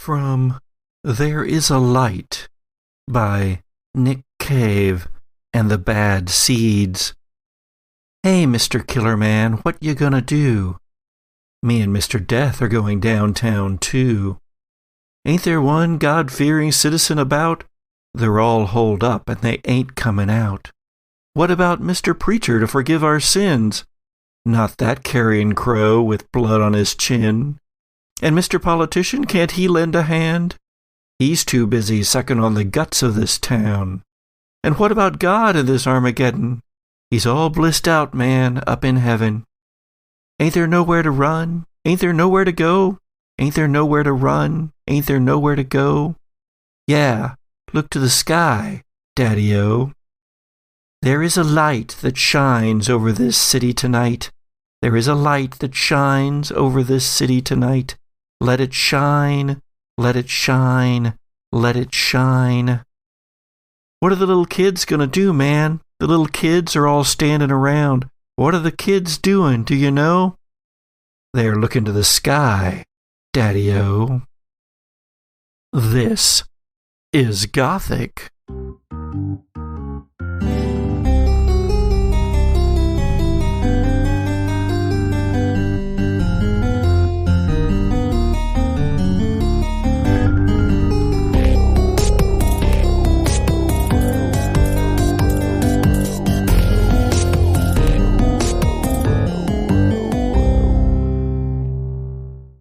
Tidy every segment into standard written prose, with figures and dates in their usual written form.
from There Is a Light by Nick Cave and the Bad Seeds. Hey, Mr. Killer Man, what you gonna do? Me and Mr. Death are going downtown, too. Ain't there one God-fearing citizen about? They're all holed up and they ain't coming out. What about Mr. Preacher to forgive our sins? Not that carrion crow with blood on his chin. And Mr. Politician, can't he lend a hand? He's too busy sucking on the guts of this town. And what about God in this Armageddon? He's all blissed out, man, up in heaven. Ain't there nowhere to run? Ain't there nowhere to go? Ain't there nowhere to run? Ain't there nowhere to go? Yeah, look to the sky, Daddy-O. There is a light that shines over this city tonight. There is a light that shines over this city tonight. Let it shine, let it shine, let it shine. What are the little kids gonna do, man? The little kids are all standing around. What are the kids doing, do you know? They're looking to the sky, Daddy-O. This is Gothic.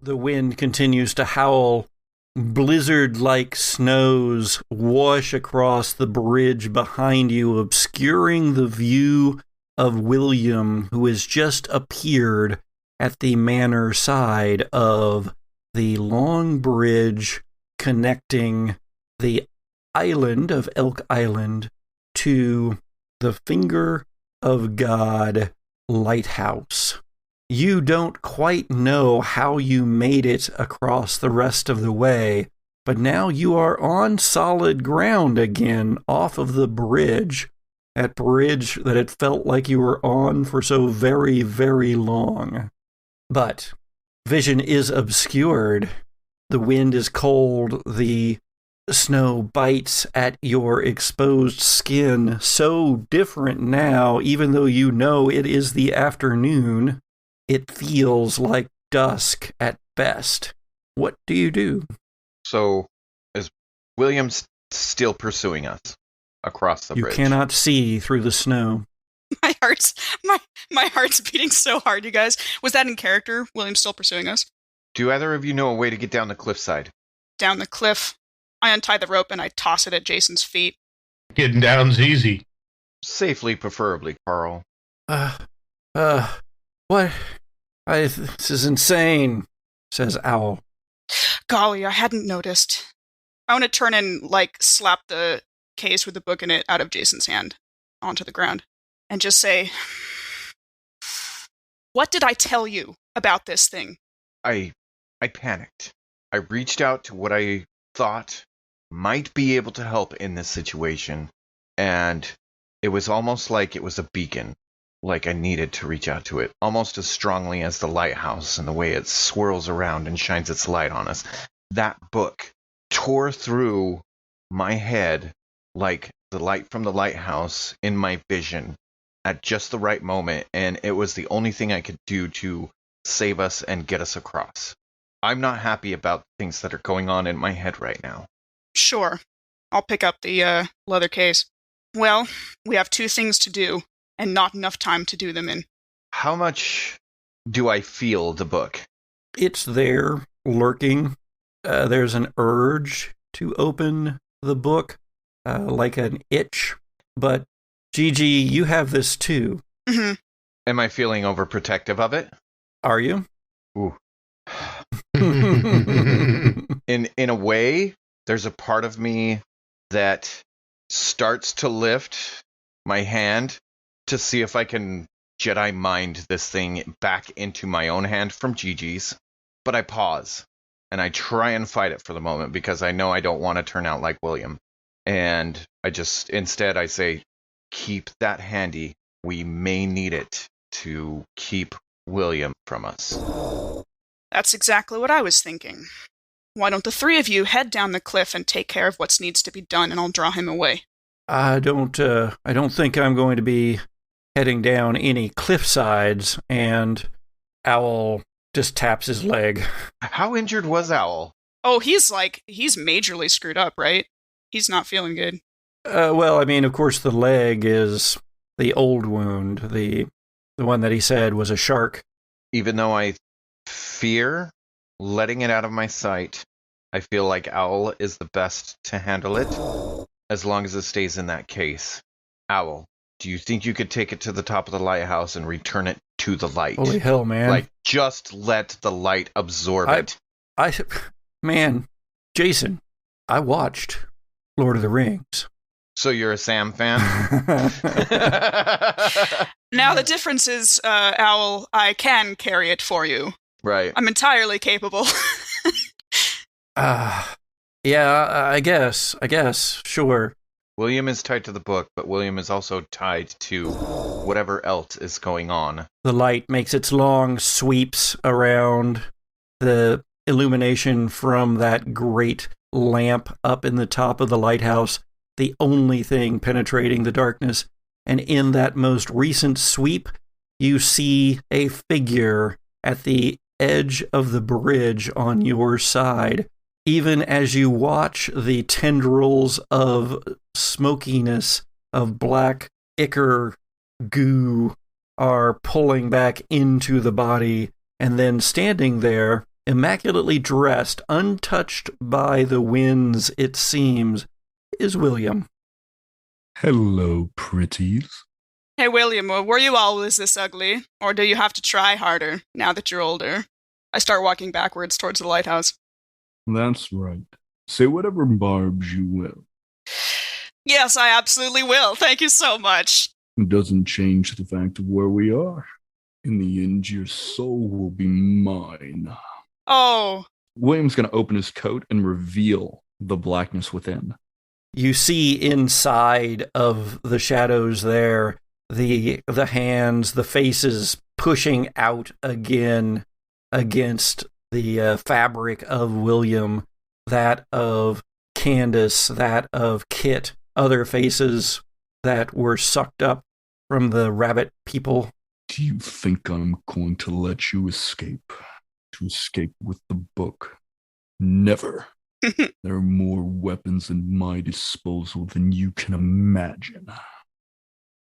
The wind continues to howl. Blizzard-like snows wash across the bridge behind you, obscuring the view of William, who has just appeared at the manor side of the long bridge connecting the island of Elk Island to the Finger of God lighthouse. You don't quite know how you made it across the rest of the way, but now you are on solid ground again off of the bridge, that bridge that it felt like you were on for so very, very long. But vision is obscured. The wind is cold. The snow bites at your exposed skin. So different now, even though you know it is the afternoon. It feels like dusk at best. What do you do? So, is William still pursuing us across the bridge? You cannot see through the snow. My heart's beating so hard, you guys. Was that in character? William's still pursuing us? Do either of you know a way to get down the cliffside? Down the cliff. I untie the rope and I toss it at Jason's feet. Getting down's easy. Safely, preferably, Carl. What? This is insane, says Owl. Golly, I hadn't noticed. I want to turn and, slap the case with the book in it out of Jason's hand onto the ground and just say, what did I tell you about this thing? I panicked. I reached out to what I thought might be able to help in this situation, and it was almost like it was a beacon. Like I needed to reach out to it, almost as strongly as the lighthouse and the way it swirls around and shines its light on us. That book tore through my head like the light from the lighthouse in my vision at just the right moment, and it was the only thing I could do to save us and get us across. I'm not happy about things that are going on in my head right now. Sure. I'll pick up the leather case. Well, we have two things to do, and not enough time to do them in. How much do I feel the book? It's there, lurking. There's an urge to open the book, like an itch. But, Gigi, you have this too. Mm-hmm. Am I feeling overprotective of it? Are you? Ooh. In a way, there's a part of me that starts to lift my hand to see if I can Jedi mind this thing back into my own hand from Gigi's. But I pause, and I try and fight it for the moment, because I know I don't want to turn out like William. And instead I say, keep that handy. We may need it to keep William from us. That's exactly what I was thinking. Why don't the three of you head down the cliff and take care of what needs to be done, and I'll draw him away. I don't think I'm going to be heading down any cliff sides, and Owl just taps his leg. How injured was Owl? Oh, he's majorly screwed up, right? He's not feeling good. Well, I mean, of course, the leg is the old wound, the one that he said was a shark. Even though I fear letting it out of my sight, I feel like Owl is the best to handle it, as long as it stays in that case. Owl, do you think you could take it to the top of the lighthouse and return it to the light? Holy hell, man. Like, just let the light absorb it. Man, Jason, I watched Lord of the Rings. So you're a Sam fan? Now the difference is, Owl, I can carry it for you. Right. I'm entirely capable. Yeah, I guess, sure. William is tied to the book, but William is also tied to whatever else is going on. The light makes its long sweeps around the illumination from that great lamp up in the top of the lighthouse, the only thing penetrating the darkness. And in that most recent sweep, you see a figure at the edge of the bridge on your side. Even as you watch the tendrils of smokiness of black ichor goo are pulling back into the body, and then standing there, immaculately dressed, untouched by the winds, it seems, is William. Hello, pretties. Hey, William, were you always this ugly? Or do you have to try harder now that you're older? I start walking backwards towards the lighthouse. That's right. Say whatever barbs you will. Yes, I absolutely will. Thank you so much. It doesn't change the fact of where we are. In the end, your soul will be mine. Oh. William's going to open his coat and reveal the blackness within. You see inside of the shadows there, the hands, the faces pushing out again against the fabric of William, that of Candace, that of Kit, other faces that were sucked up from the rabbit people. Do you think I'm going to let you escape? To escape with the book? Never. There are more weapons at my disposal than you can imagine.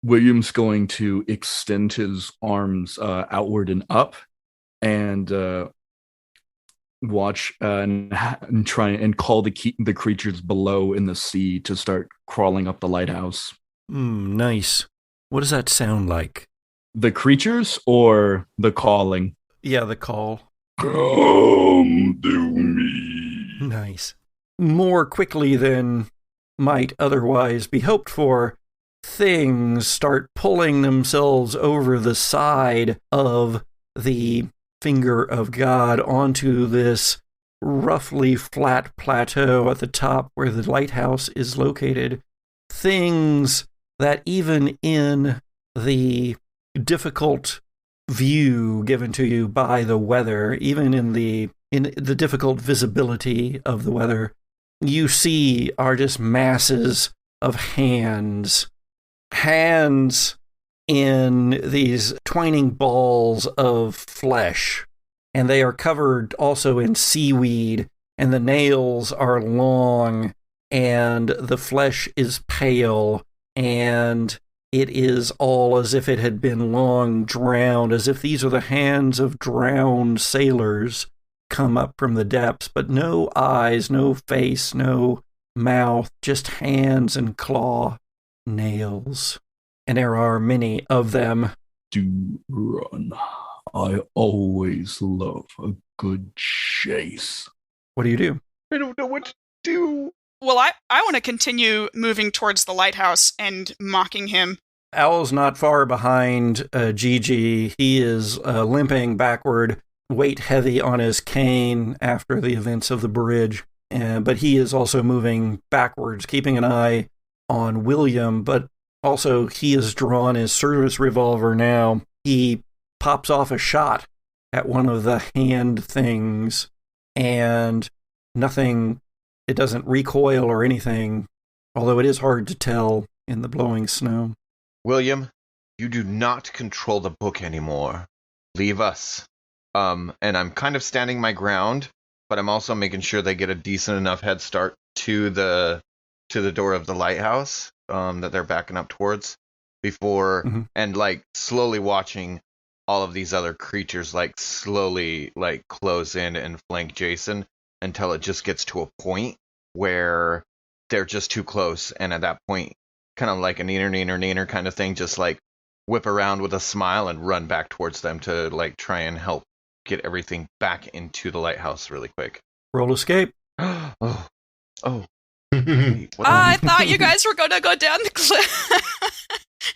William's going to extend his arms outward and up and watch and try and call the creatures below in the sea to start crawling up the lighthouse. Nice. What does that sound like? The creatures or the calling? Yeah, the call. Come to me. Nice. More quickly than might otherwise be hoped for, things start pulling themselves over the side of the finger of God onto this roughly flat plateau at the top where the lighthouse is located. Things that even in the difficult view given to you by the weather, even in the difficult visibility of the weather, you see are just masses of hands in these twining balls of flesh, and they are covered also in seaweed, and the nails are long, and the flesh is pale, and it is all as if it had been long drowned, as if these are the hands of drowned sailors come up from the depths, but no eyes, no face, no mouth, just hands and claw nails. And there are many of them. Do run. I always love a good chase. What do you do? I don't know what to do. Well, I want to continue moving towards the lighthouse and mocking him. Owl's not far behind Gigi. He is limping backward, weight heavy on his cane after the events of the bridge. But he is also moving backwards, keeping an eye on William, but also he has drawn his service revolver now. He pops off a shot at one of the hand things, and nothing, it doesn't recoil or anything, although it is hard to tell in the blowing snow. William, you do not control the book anymore. Leave us. And I'm kind of standing my ground, but I'm also making sure they get a decent enough head start to the door of the lighthouse that they're backing up towards before, and like slowly watching all of these other creatures like slowly like close in and flank Jason until it just gets to a point where they're just too close, and at that point, kind of like a neener kind of thing, just like whip around with a smile and run back towards them to like try and help get everything back into the lighthouse really quick. Roll escape. Oh. I thought you guys were going to go down the cliff.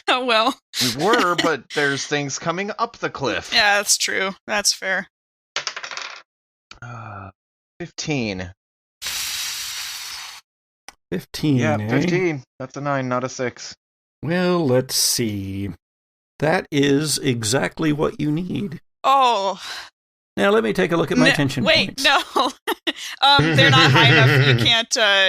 Oh, well. We were, but there's things coming up the cliff. Yeah, that's true. That's fair. 15. 15, Yeah, eh? 15. That's a 9, not a 6. Well, let's see. That is exactly what you need. Oh. Now let me take a look at my tension points. Wait, no. They're not high enough.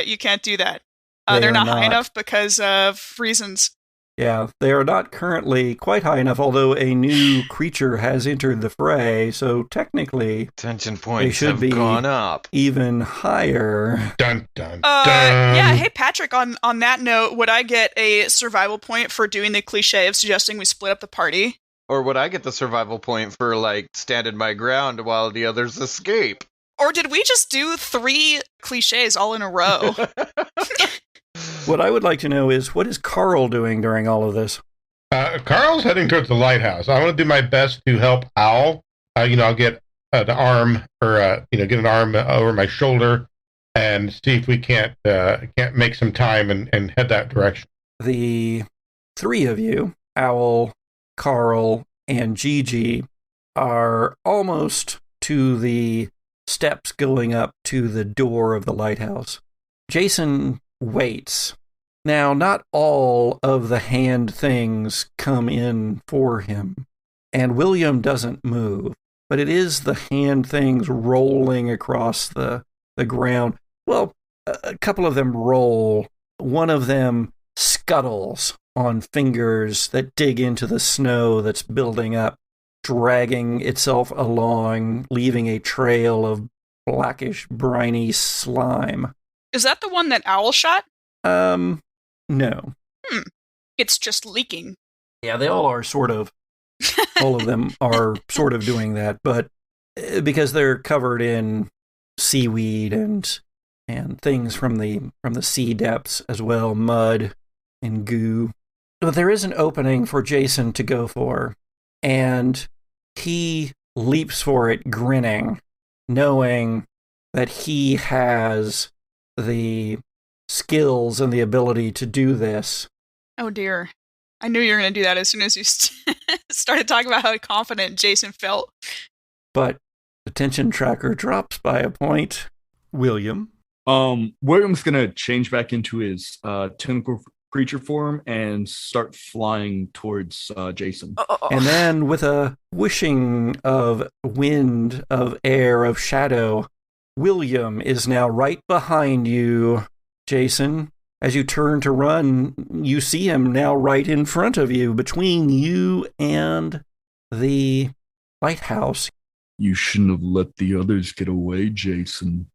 You can't do that. They're not high enough because of reasons. Yeah, they are not currently quite high enough, although a new creature has entered the fray, so technically tension they points should have be gone up. Even higher. Dun, dun, dun. Yeah, hey Patrick, on that note, would I get a survival point for doing the cliche of suggesting we split up the party? Or would I get the survival point for, like, standing my ground while the others escape? Or did we just do 3 cliches all in a row? What I would like to know is, what is Carl doing during all of this? Carl's heading towards the lighthouse. I want to do my best to help Owl. I'll get the arm, or get an arm over my shoulder, and see if we can't make some time and head that direction. The 3 of you, Owl, Carl, and Gigi, are almost to the steps going up to the door of the lighthouse. Jason waits. Now, not all of the hand things come in for him, and William doesn't move, but it is the hand things rolling across the ground. Well, a couple of them roll. One of them scuttles on fingers that dig into the snow that's building up, dragging itself along, leaving a trail of blackish, briny slime. Is that the one that Owl shot? No. It's just leaking. Yeah, they all are sort of. All of them are sort of doing that, but because they're covered in seaweed and things from the sea depths as well, mud and goo. But there is an opening for Jason to go for, and he leaps for it grinning, knowing that he has the skills and the ability to do this. Oh dear. I knew you were going to do that as soon as you started talking about how confident Jason felt. But the tension tracker drops by a point. William? William's going to change back into his tentacle creature form and start flying towards Jason. And then with a whooshing of wind, of air, of shadow, William is now right behind you, Jason. As you turn to run, you see him now right in front of you, between you and the lighthouse. You shouldn't have let the others get away, Jason.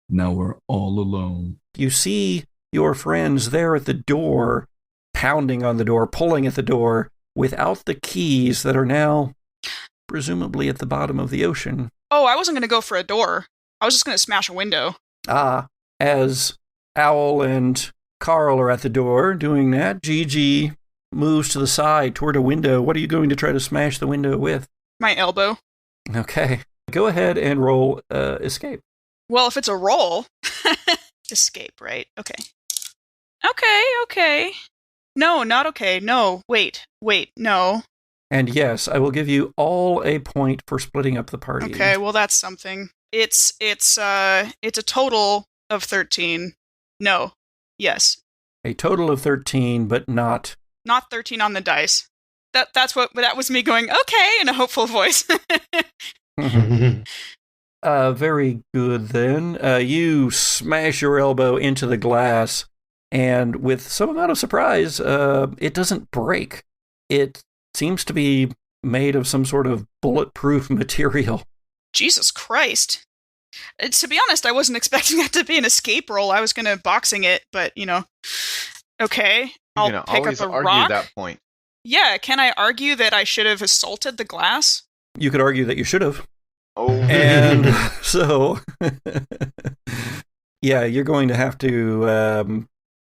Now we're all alone. You see your friends there at the door, pounding on the door, pulling at the door, without the keys that are now presumably at the bottom of the ocean. Oh, I wasn't going to go for a door. I was just going to smash a window. As Owl and Carl are at the door doing that, Gigi moves to the side toward a window. What are you going to try to smash the window with? My elbow. Okay. Go ahead and roll escape. Well, if it's a roll, escape, right? Okay. Okay. No, not okay. No, wait, no. And yes, I will give you all a point for splitting up the party. Okay, well that's something. It's a total of 13. No. Yes. A total of 13, but not 13 on the dice. That was me going, okay, in a hopeful voice. Very good then. You smash your elbow into the glass, and with some amount of surprise, it doesn't break. It seems to be made of some sort of bulletproof material. Jesus Christ. To be honest, I wasn't expecting that to be an escape roll. I was going to boxing it, but, okay. I'll pick always up a argue rock. that point. Yeah, can I argue that I should have assaulted the glass? You could argue that you should have. Oh, And so, yeah, you're going to have to,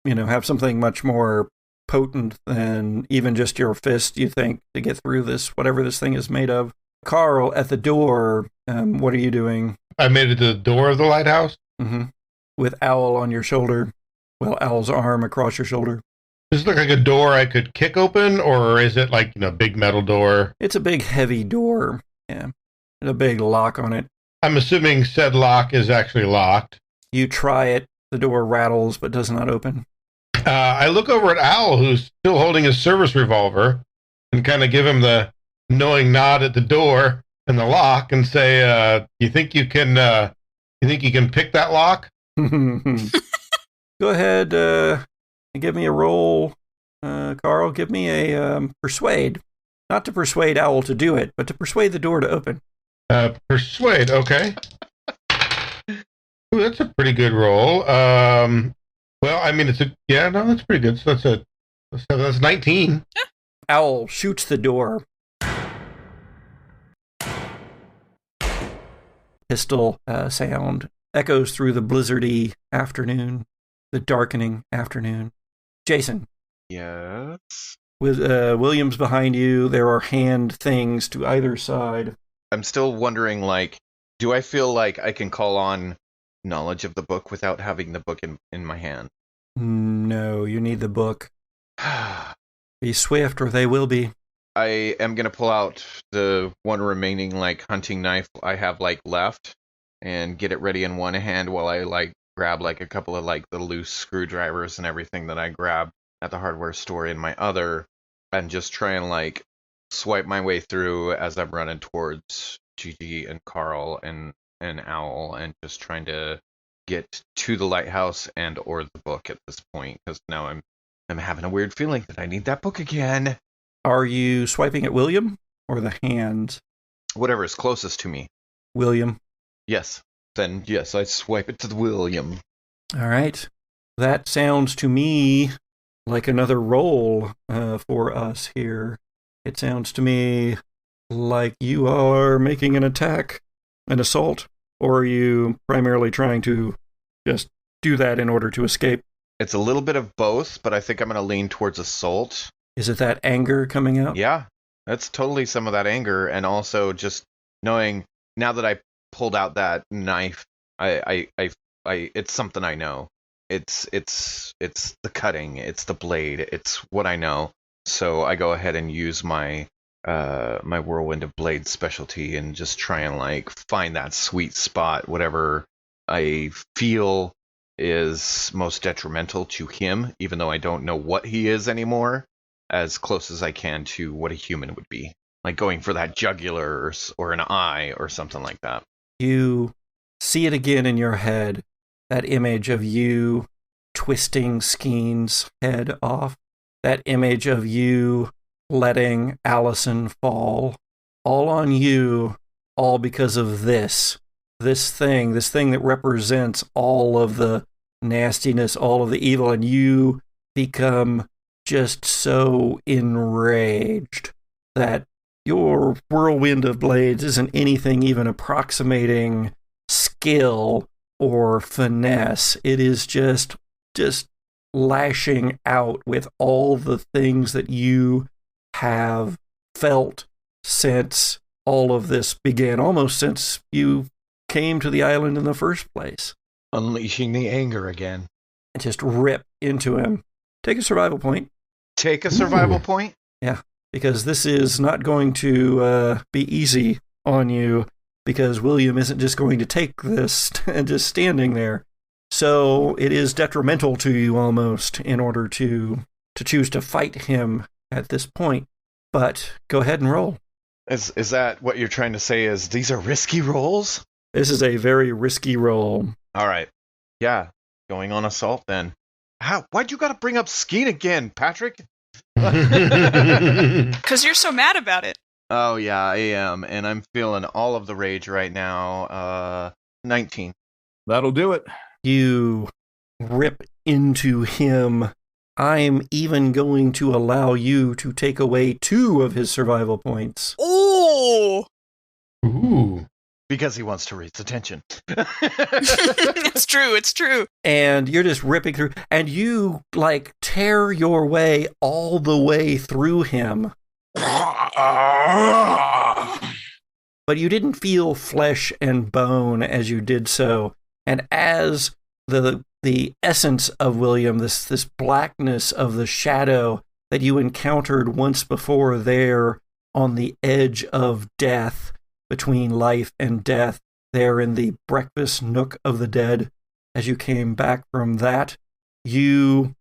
have something much more potent than even just your fist, you think, to get through this, whatever this thing is made of. Carl, at the door, what are you doing? I made it to the door of the lighthouse. Mm-hmm. With Owl on your shoulder. Well, Owl's arm across your shoulder. Does it look like a door I could kick open, or is it like, a big metal door? It's a big, heavy door. Yeah. And a big lock on it. I'm assuming said lock is actually locked. You try it. The door rattles, but does not open. I look over at Owl, who's still holding his service revolver, and kind of give him the knowing nod at the door and the lock, and say, "You think you can pick that lock?" Go ahead. Give me a roll, Carl. Give me a persuade. Not to persuade Owl to do it, but to persuade the door to open. Persuade. Okay. Ooh, that's a pretty good roll. Well, I mean, that's pretty good. So that's 19. Yeah. Owl shoots the door. Pistol sound echoes through the blizzardy afternoon, the darkening afternoon. Jason. Yes? With Williams behind you, there are hand things to either side. I'm still wondering, do I feel like I can call on knowledge of the book without having the book in my hand? No, you need the book. Be swift, or they will be. I am going to pull out the one remaining, hunting knife I have, left, and get it ready in one hand while I, grab, a couple of, the loose screwdrivers and everything that I grabbed at the hardware store in my other, and just try and, swipe my way through as I'm running towards Gigi and Carl and Owl, and just trying to get to the lighthouse and or the book at this point, because now I'm having a weird feeling that I need that book again. Are you swiping at William or the hand? Whatever is closest to me. William. Yes. Then yes, I swipe it to the William. All right. That sounds to me like another roll for us here. It sounds to me like you are making an attack, an assault, or are you primarily trying to just do that in order to escape? It's a little bit of both, but I think I'm going to lean towards assault. Is it that anger coming out? Yeah, that's totally some of that anger, and also just knowing now that I pulled out that knife, I it's something I know. It's the cutting, it's the blade, it's what I know. So I go ahead and use my my whirlwind of blade specialty and just try and find that sweet spot, whatever I feel is most detrimental to him, even though I don't know what he is anymore, as close as I can to what a human would be. Like going for that jugular or an eye or something like that. You see it again in your head, that image of you twisting Skeen's head off, that image of you letting Allison fall, all on you, all because of this thing that represents all of the nastiness, all of the evil, and you become just so enraged that your whirlwind of blades isn't anything even approximating skill or finesse. It is just lashing out with all the things that you have felt since all of this began, almost since you came to the island in the first place. Unleashing the anger again. And just rip into him. Take a survival point. Take a survival point? Yeah, because this is not going to be easy on you, because William isn't just going to take this and just standing there. So it is detrimental to you almost in order to choose to fight him at this point. But go ahead and roll. Is that what you're trying to say, is these are risky rolls? This is a very risky roll. All right. Yeah. Going on assault then. Why'd you gotta bring up skiing again, Patrick? Because you're so mad about it. Oh, yeah, I am. And I'm feeling all of the rage right now. 19. That'll do it. You rip into him. I'm even going to allow you to take away 2 of his survival points. Oh! Ooh. Because he wants to raise attention. It's true. And you're just ripping through, and you, like, tear your way all the way through him. But you didn't feel flesh and bone as you did so. And as the essence of William, this blackness of the shadow that you encountered once before there on the edge of death, between life and death, there in the breakfast nook of the dead, as you came back from that, you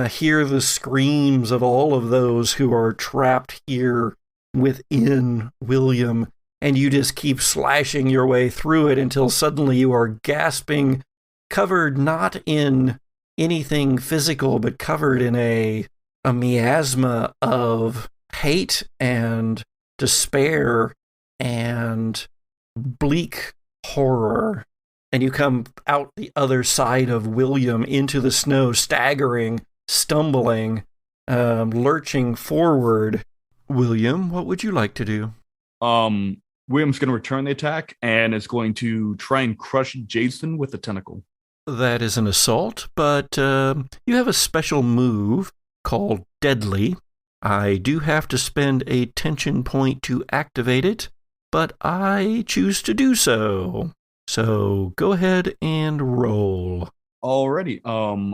hear the screams of all of those who are trapped here within William, and you just keep slashing your way through it until suddenly you are gasping, covered not in anything physical, but covered in a miasma of hate and despair and bleak horror. And you come out the other side of William into the snow, staggering, stumbling, lurching forward. William, what would you like to do? William's going to return the attack and is going to try and crush Jason with a tentacle. That is an assault, but you have a special move called Deadly. I do have to spend a tension point to activate it, but I choose to do so. So go ahead and roll. Alrighty.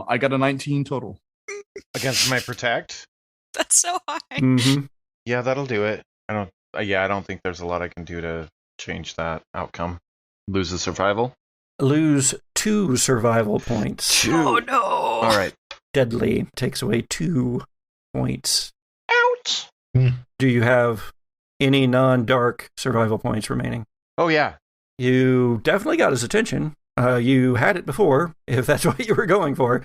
I got a 19 total. Against my protect? That's so high. Mm-hmm. Yeah, that'll do it. I don't think there's a lot I can do to change that outcome. Lose a survival? Lose 2 survival points. Oh, no. All right. Deadly takes away 2 points. Ouch! Do you have any non-dark survival points remaining? Oh, yeah. You definitely got his attention. You had it before, if that's what you were going for.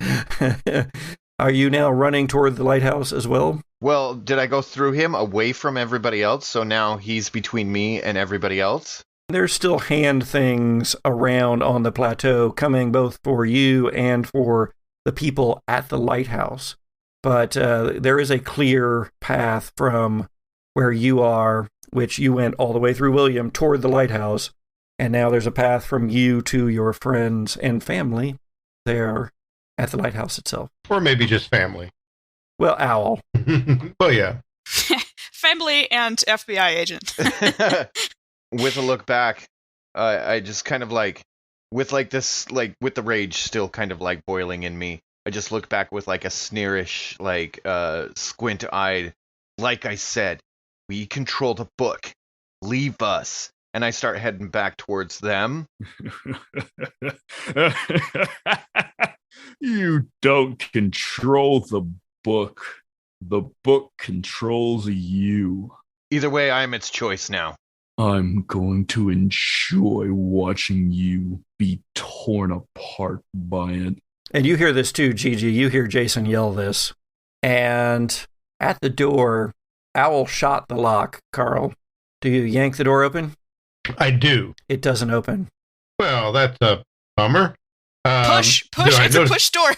Are you now running toward the lighthouse as well? Well, did I go through him away from everybody else? So now he's between me and everybody else? There's still hand things around on the plateau coming both for you and for the people at the lighthouse. But there is a clear path from where you are, which you went all the way through William, toward the lighthouse. And now there's a path from you to your friends and family there at the lighthouse itself. Or maybe just family. Well, Owl. Well, yeah. Family and FBI agent. With a look back, I just kind of like, with like this, like with the rage still kind of like boiling in me, I just look back with like a sneerish, like squint-eyed, like I said, we control the book. Leave us. And I start heading back towards them. You don't control the book. The book controls you. Either way, I am its choice now. I'm going to enjoy watching you be torn apart by it. And you hear this too, Gigi. You hear Jason yell this. And at the door, Owl shot the lock, Carl. Do you yank the door open? I do. It doesn't open. Well, that's a bummer. Push. It's a push door.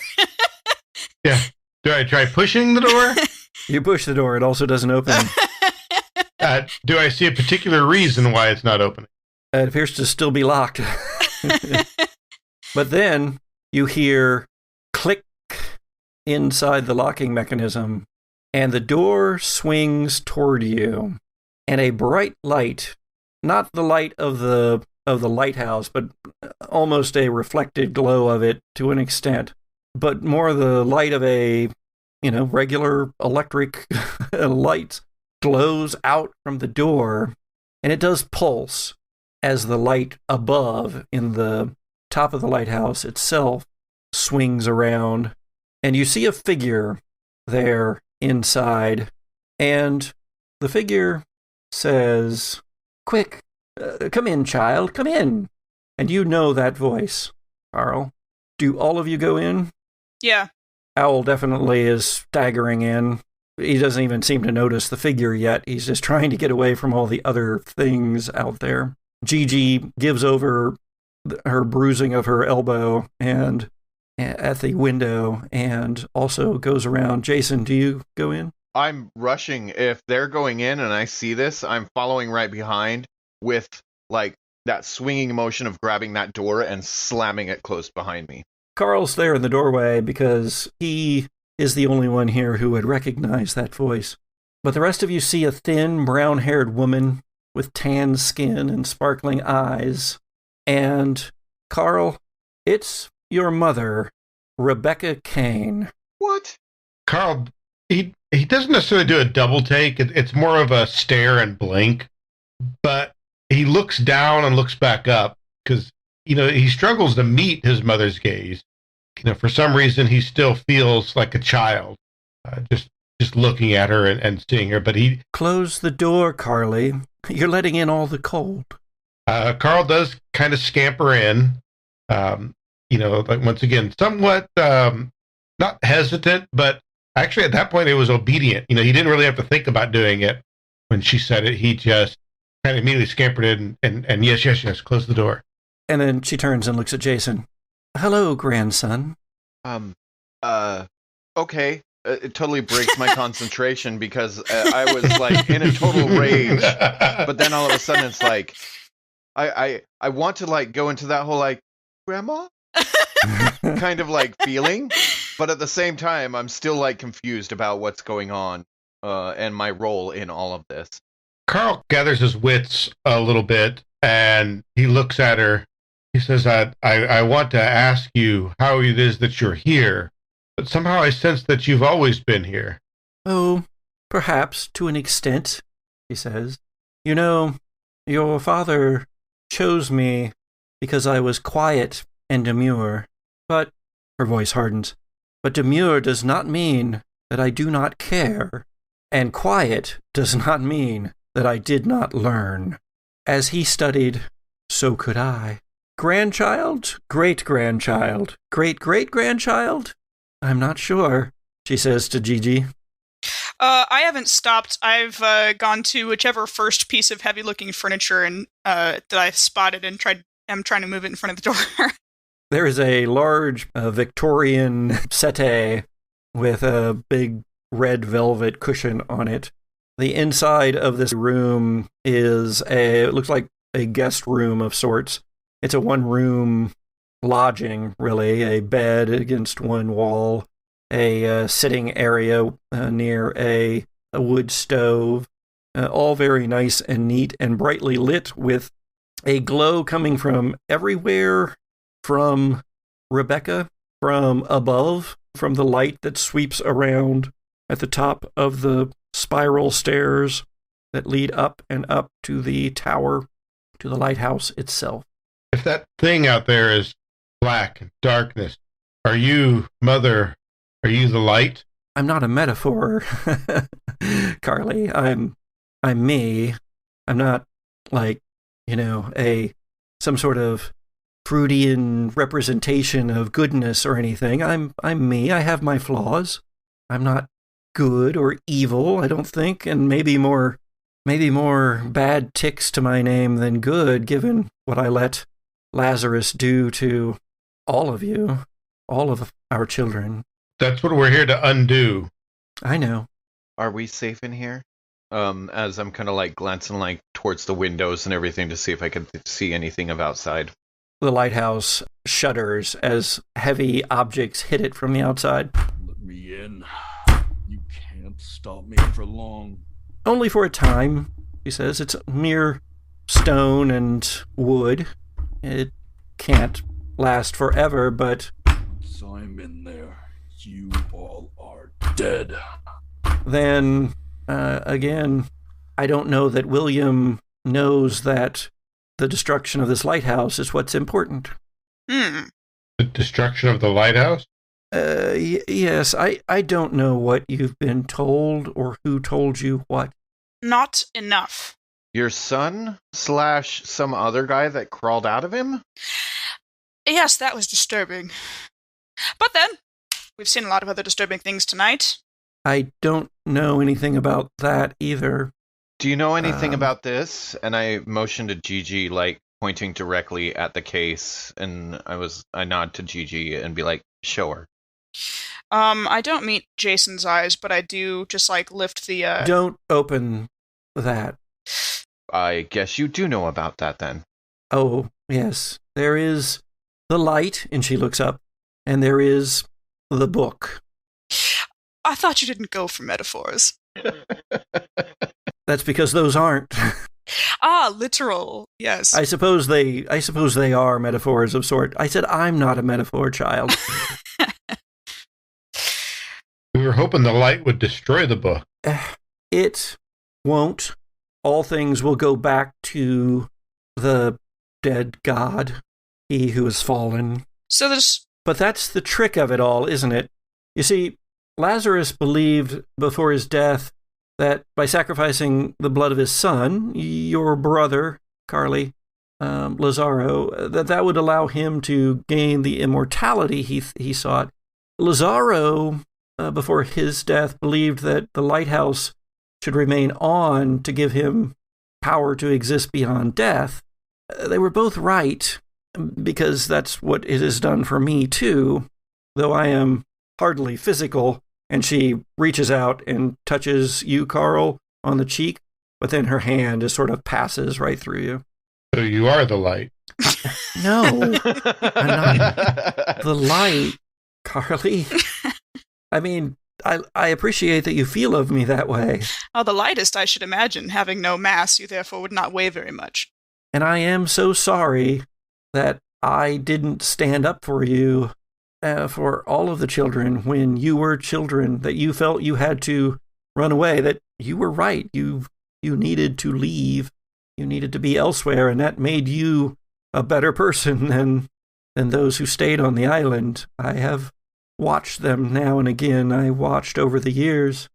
Yeah. Do I try pushing the door? You push the door. It also doesn't open. Do I see a particular reason why it's not opening? It appears to still be locked. But then you hear click inside the locking mechanism, and the door swings toward you, and a bright light, not the light of the lighthouse, but almost a reflected glow of it to an extent, but more the light of a, regular electric light glows out from the door, and it does pulse as the light above in the top of the lighthouse itself swings around, and you see a figure there inside, and the figure says, "Quick, come in, child, come in. And you know that voice, Carl. Do all of you go in? Yeah. Owl definitely is staggering in. He doesn't even seem to notice the figure yet. He's just trying to get away from all the other things out there. Gigi gives over her bruising of her elbow and at the window and also goes around. Jason, do you go in? I'm rushing. If they're going in and I see this, I'm following right behind with like that swinging motion of grabbing that door and slamming it close behind me. Carl's there in the doorway because he is the only one here who would recognize that voice. But the rest of you see a thin, brown-haired woman with tan skin and sparkling eyes. And, Carl, it's your mother, Rebecca Kane. What? Carl, he doesn't necessarily do a double take. It's more of a stare and blink. But he looks down and looks back up because, he struggles to meet his mother's gaze. For some reason, he still feels like a child, just looking at her and seeing her. But he... Close the door, Carly. You're letting in all the cold. Carl does kind of scamper in, like once again, somewhat not hesitant, but actually at that point it was obedient. He didn't really have to think about doing it when she said it. He just kind of immediately scampered in and yes, close the door. And then she turns and looks at Jason. Hello, grandson. Okay. It totally breaks my concentration because I was like in a total rage, but then all of a sudden it's like, I want to like go into that whole like, Grandma? kind of like feeling, but at the same time, I'm still like confused about what's going on and my role in all of this. Carl gathers his wits a little bit and he looks at her. He says, I want to ask you how it is that you're here, but somehow I sense that you've always been here. Oh, perhaps to an extent, he says. Your father chose me because I was quiet and demure, but, her voice hardens, but demure does not mean that I do not care, and quiet does not mean that I did not learn. As he studied, so could I. Grandchild? Great-grandchild? Great-great-grandchild? I'm not sure, she says to Gigi. I haven't stopped. I've gone to whichever first piece of heavy-looking furniture and that I spotted and I'm trying to move it in front of the door. There is a large Victorian settee with a big red velvet cushion on it. The inside of this room it looks like a guest room of sorts. It's a one-room lodging, really, a bed against one wall, a sitting area near a wood stove, all very nice and neat and brightly lit with a glow coming from everywhere, from Rebecca, from above, from the light that sweeps around at the top of the spiral stairs that lead up and up to the tower, to the lighthouse itself. If that thing out there is black and darkness, are you, Mother, are you the light? I'm not a metaphor, Carly. I'm me. I'm not like, some sort of Freudian representation of goodness or anything. I'm me. I have my flaws. I'm not good or evil, I don't think, and maybe more bad ticks to my name than good, given what I let Lazarus do to all of you, all of our children. That's what we're here to undo. I know. Are we safe in here? As I'm kind of like glancing like towards the windows and everything to see if I could see anything of outside. The lighthouse shudders as heavy objects hit it from the outside. Let me in. You can't stop me for long. Only for a time, he says. It's mere stone and wood. It can't last forever, but... Once I'm in there, you all are dead. Then, again, I don't know that William knows that the destruction of this lighthouse is what's important. The destruction of the lighthouse? Yes, I don't know what you've been told or who told you what. Not enough. Your son / some other guy that crawled out of him? Yes, that was disturbing. But then, we've seen a lot of other disturbing things tonight. I don't know anything about that either. Do you know anything about this? And I motioned to Gigi, like, pointing directly at the case, and I nod to Gigi and be like, show her. I don't meet Jason's eyes, but I do just, like, lift the, Don't open that. I guess you do know about that, then. Oh, yes. There is the light, and she looks up, and there is the book. I thought you didn't go for metaphors. That's because those aren't. Literal. Yes. I suppose they are metaphors of sort. I said I'm not a metaphor, child. We were hoping the light would destroy the book. It won't. All things will go back to the dead god, he who has fallen. So there's... But that's the trick of it all, isn't it? You see, Lazarus believed before his death that by sacrificing the blood of his son, your brother, Carly, Lazaro, that would allow him to gain the immortality he sought. Lazaro, before his death, believed that the lighthouse should remain on to give him power to exist beyond death. They were both right, because that's what it has done for me, too, though I am hardly physical. And she reaches out and touches you, Carl, on the cheek, but then her hand just sort of passes right through you. So you are the light. No, I'm not the light, Carly. I mean, I appreciate that you feel of me that way. Oh, the lightest, I should imagine. Having no mass, you therefore would not weigh very much. And I am so sorry that I didn't stand up for you, for all of the children when you were children, that you felt you had to run away, that you were right. You needed to leave. You needed to be elsewhere, and that made you a better person than those who stayed on the island. I have watched them now and again. I watched over the years.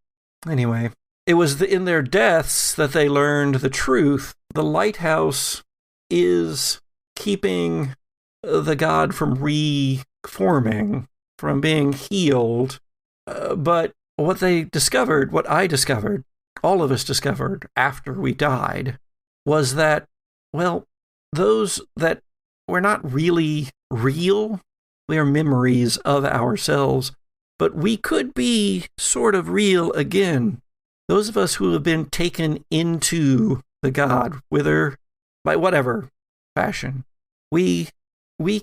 Anyway, it was in their deaths that they learned the truth. The lighthouse is keeping the god from reforming, from being healed. But what they discovered, what I discovered, all of us discovered after we died, was that, well, those that were not really real, we are memories of ourselves, but we could be sort of real again. Those of us who have been taken into the god, whether by whatever fashion, we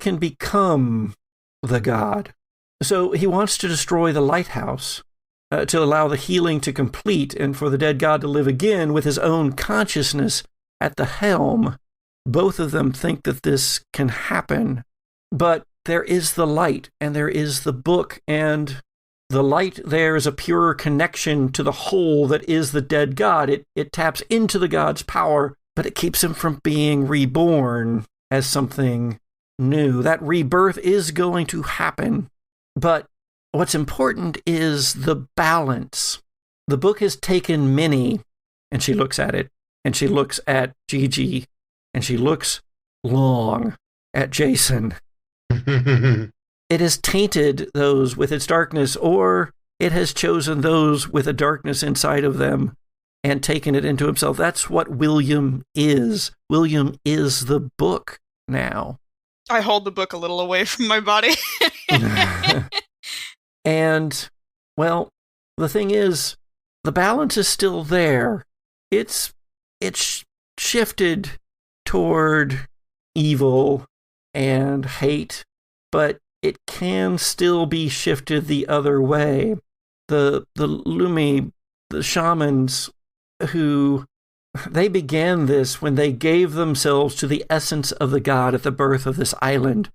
can become the god. So he wants to destroy the lighthouse to allow the healing to complete and for the dead god to live again with his own consciousness at the helm. Both of them think that this can happen, but there is the light and there is the book, and the light there is a purer connection to the whole that is the dead god. It taps into the god's power, but it keeps him from being reborn as something new. That rebirth is going to happen, but what's important is the balance. The book has taken many, and she looks at it, and she looks at Gigi, and she looks long at Jason. It has tainted those with its darkness, or it has chosen those with a darkness inside of them and taken it into himself. That's what William is. William is the book now. I hold the book a little away from my body. And, well, the thing is, the balance is still there. It's shifted toward evil and hate, but it can still be shifted the other way. The Lumi, the shamans, who they began this when they gave themselves to the essence of the god at the birth of this island.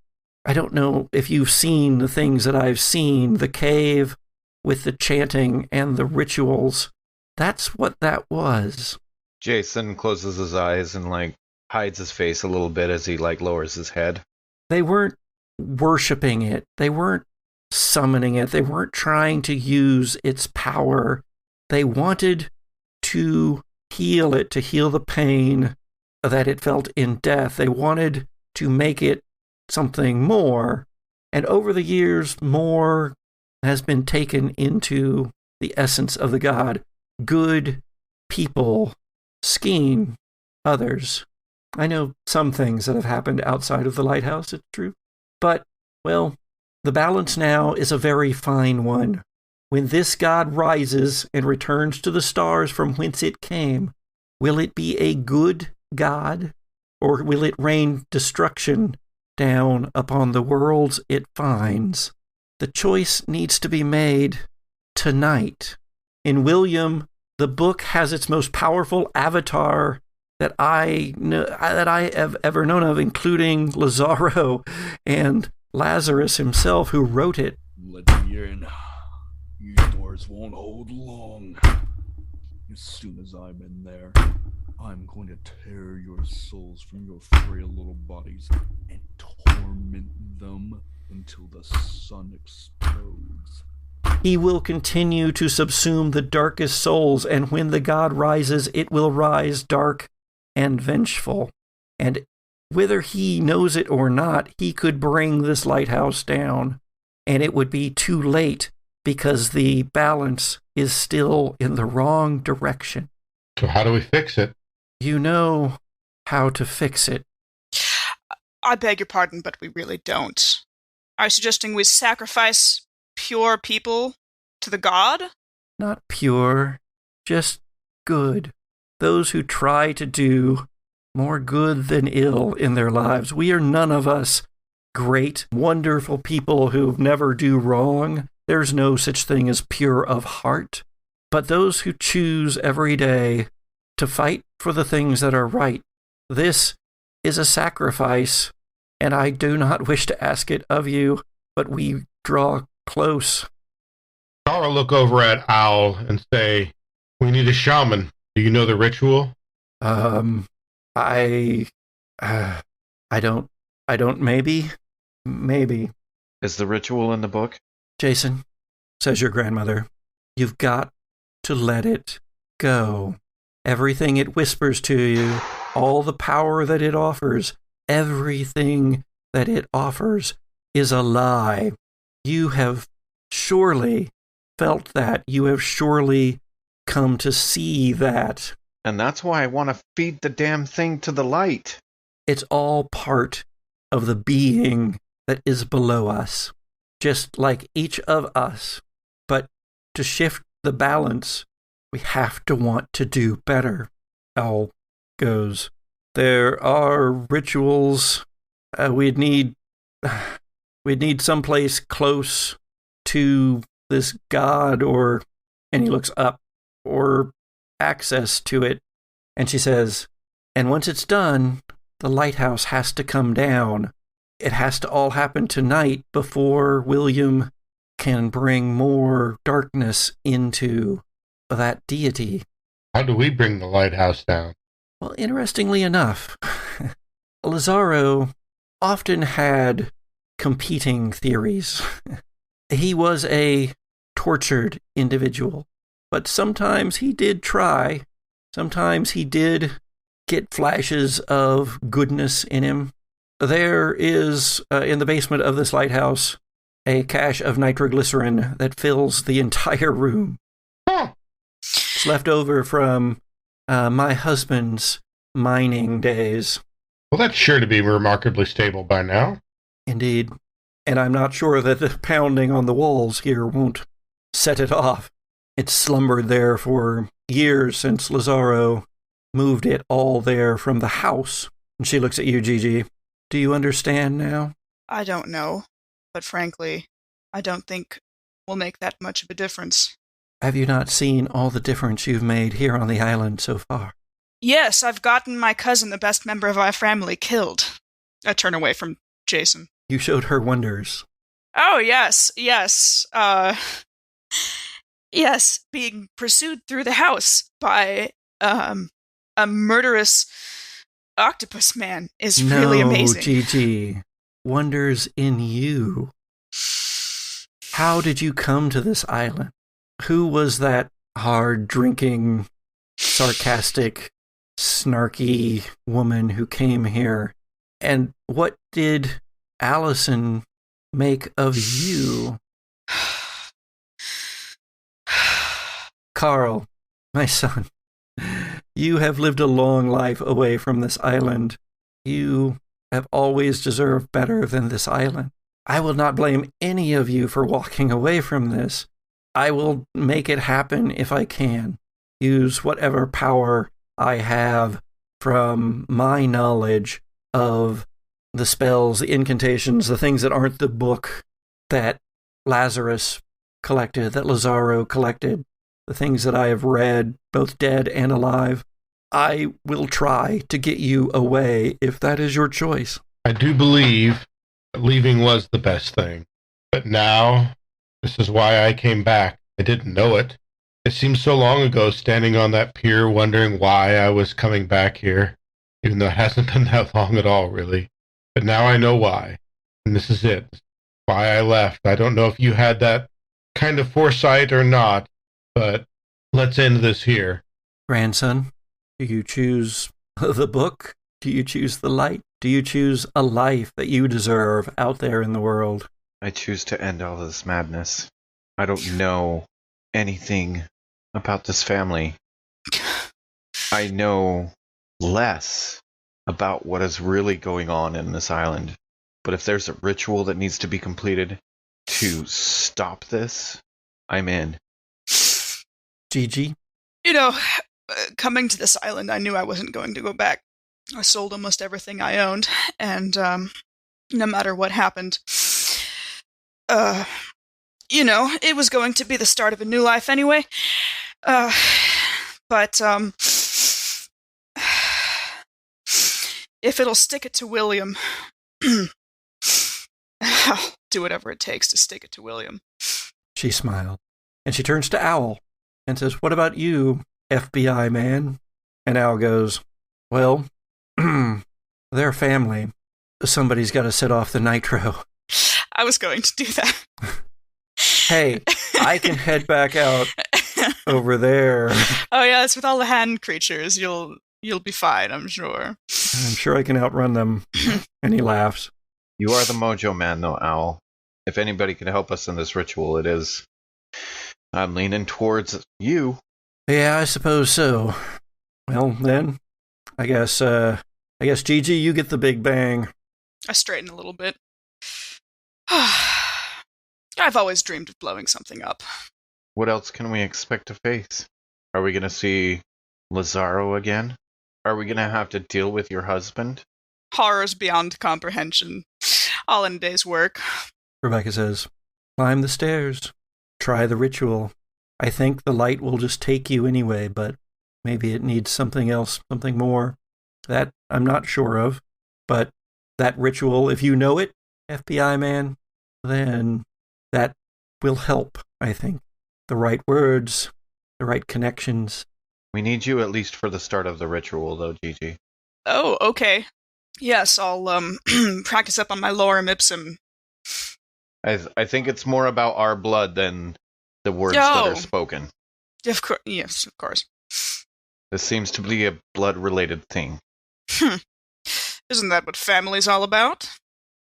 I don't know if you've seen the things that I've seen, the cave with the chanting and the rituals. That's what that was. Jason closes his eyes and, like, hides his face a little bit as he, like, lowers his head. They weren't worshiping it. They weren't summoning it. They weren't trying to use its power. They wanted to heal it, to heal the pain that it felt in death. They wanted to make it something more. And over the years, more has been taken into the essence of the god. Good people scheme others. I know some things that have happened outside of the lighthouse, it's true. But, well, the balance now is a very fine one. When this god rises and returns to the stars from whence it came, will it be a good god, or will it rain destruction down upon the worlds it finds? The choice needs to be made tonight. In William, the book has its most powerful avatar that I have ever known of, including Lazaro and Lazarus himself, who wrote it. Let me in. These doors won't hold long. As soon as I'm in there, I'm going to tear your souls from your frail little bodies and torment them until the sun explodes. He will continue to subsume the darkest souls, and when the god rises, it will rise dark and vengeful. And whether he knows it or not, he could bring this lighthouse down, and it would be too late because the balance is still in the wrong direction. So how do we fix it? You know how to fix it. I beg your pardon, but we really don't. Are you suggesting we sacrifice pure people to the god? Not pure, just good. Those who try to do more good than ill in their lives. We are none of us great, wonderful people who never do wrong. There's no such thing as pure of heart. But those who choose every day to fight for the things that are right, this is a sacrifice, and I do not wish to ask it of you, but we draw close. I'll look over at Owl and say, we need a shaman. Do you know the ritual? I don't, maybe. Is the ritual in the book? Jason, says your grandmother, you've got to let it go. Everything it whispers to you, all the power that it offers, everything that it offers is a lie. You have surely felt that. You have surely come to see that. And that's why I want to feed the damn thing to the light. It's all part of the being that is below us, just like each of us. But to shift the balance, we have to want to do better. Owl goes, there are rituals. We'd need someplace close to this god, and he looks up, or access to it. And she says, and once it's done, the lighthouse has to come down. It has to all happen tonight before William can bring more darkness into that deity. How do we bring the lighthouse down? Well, interestingly enough, Lazaro often had competing theories. He was a tortured individual, but sometimes he did try. Sometimes he did get flashes of goodness in him. There is, in the basement of this lighthouse, a cache of nitroglycerin that fills the entire room. Huh. It's left over from my husband's mining days. Well, that's sure to be remarkably stable by now. Indeed. And I'm not sure that the pounding on the walls here won't set it off. It's slumbered there for years since Lazaro moved it all there from the house. And she looks at you, Gigi. Do you understand now? I don't know, but frankly, I don't think we'll make that much of a difference. Have you not seen all the difference you've made here on the island so far? Yes, I've gotten my cousin, the best member of our family, killed. I turn away from Jason. You showed her wonders. Oh, yes. Yes, being pursued through the house by a murderous octopus man is really amazing. No, Gigi. Wonders in you. How did you come to this island? Who was that hard-drinking sarcastic, snarky woman who came here. And what did Allison make of you? Carl, my son, you have lived a long life away from this island. You have always deserved better than this island. I will not blame any of you for walking away from this. I will make it happen if I can. Use whatever power I have from my knowledge of the spells, the incantations, the things that aren't the book that Lazarus collected, that Lazaro collected, the things that I have read, both dead and alive. I will try to get you away if that is your choice. I do believe that leaving was the best thing. But now, this is why I came back. I didn't know it. It seems so long ago standing on that pier wondering why I was coming back here, even though it hasn't been that long at all, really. But now I know why. And this is it. Why I left. I don't know if you had that kind of foresight or not, but let's end this here. Grandson, do you choose the book? Do you choose the light? Do you choose a life that you deserve out there in the world? I choose to end all this madness. I don't know anything about this family. I know less about what is really going on in this island. But if there's a ritual that needs to be completed to stop this, I'm in. Gigi? You know, coming to this island, I knew I wasn't going to go back. I sold almost everything I owned, and no matter what happened, it was going to be the start of a new life anyway. But if it'll stick it to William, I'll do whatever it takes to stick it to William. She smiled, and she turns to Owl and says, "What about you, FBI man?" And Owl goes, "Well, they're family. Somebody's got to set off the nitro." I was going to do that. Hey, I can head back out over there. Oh yes, with all the hand creatures, you'll be fine, I'm sure. I'm sure I can outrun them. And he laughs. You are the mojo man, though, Owl. If anybody can help us in this ritual, it is. I'm leaning towards you. Yeah, I suppose so. Well, then, I guess Gigi, you get the big bang. I straighten a little bit. I've always dreamed of blowing something up. What else can we expect to face? Are we going to see Lazaro again? Are we going to have to deal with your husband? Horrors beyond comprehension. All in a day's work. Rebecca says, "Climb the stairs. Try the ritual. I think the light will just take you anyway, but maybe it needs something else, something more. That I'm not sure of. But that ritual, if you know it, FBI man, then that will help, I think. The right words, the right connections." We need you at least for the start of the ritual, though, Gigi. Oh, okay. Yes, I'll practice up on my lorem ipsum. I think it's more about our blood than the words that are spoken. Of course, yes, of course. This seems to be a blood-related thing. Isn't that what family's all about?